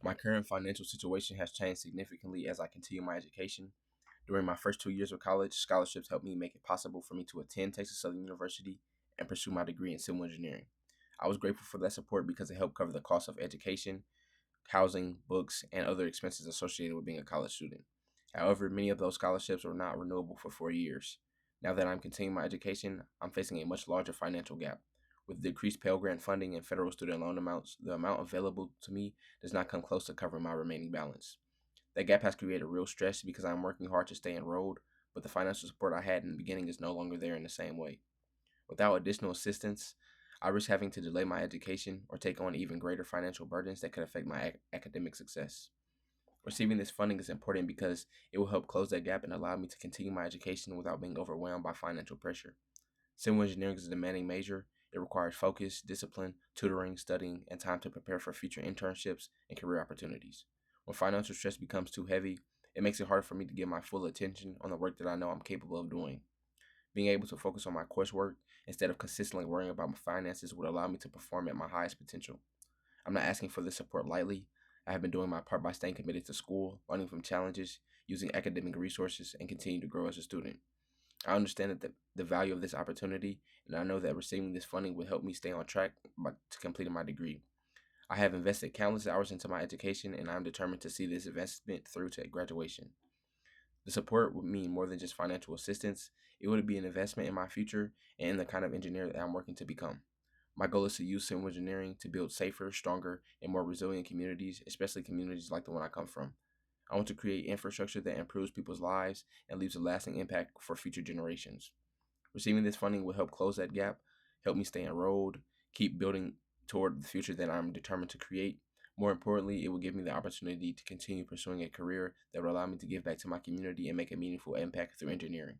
My current financial situation has changed significantly as I continue my education. During my first 2 years of college, scholarships helped me make it possible for me to attend Texas Southern University and pursue my degree in civil engineering. I was grateful for that support because it helped cover the cost of education, housing, books, and other expenses associated with being a college student. However, many of those scholarships were not renewable for 4 years. Now that I'm continuing my education, I'm facing a much larger financial gap. With decreased Pell Grant funding and federal student loan amounts, the amount available to me does not come close to covering my remaining balance. That gap has created real stress because I'm working hard to stay enrolled, but the financial support I had in the beginning is no longer there in the same way. Without additional assistance, I risk having to delay my education or take on even greater financial burdens that could affect my academic success. Receiving this funding is important because it will help close that gap and allow me to continue my education without being overwhelmed by financial pressure. Civil engineering is a demanding major. It requires focus, discipline, tutoring, studying, and time to prepare for future internships and career opportunities. When financial stress becomes too heavy, it makes it hard for me to give my full attention on the work that I know I'm capable of doing. Being able to focus on my coursework instead of consistently worrying about my finances would allow me to perform at my highest potential. I'm not asking for this support lightly. I have been doing my part by staying committed to school, learning from challenges, using academic resources, and continuing to grow as a student. I understand that the value of this opportunity, and I know that receiving this funding will help me stay on track to completing my degree. I have invested countless hours into my education, and I'm determined to see this investment through to graduation. The support would mean more than just financial assistance. It would be an investment in my future and in the kind of engineer that I'm working to become. My goal is to use civil engineering to build safer, stronger, and more resilient communities, especially communities like the one I come from. I want to create infrastructure that improves people's lives and leaves a lasting impact for future generations. Receiving this funding will help close that gap, help me stay enrolled, keep building toward the future that I'm determined to create. More importantly, it will give me the opportunity to continue pursuing a career that will allow me to give back to my community and make a meaningful impact through engineering.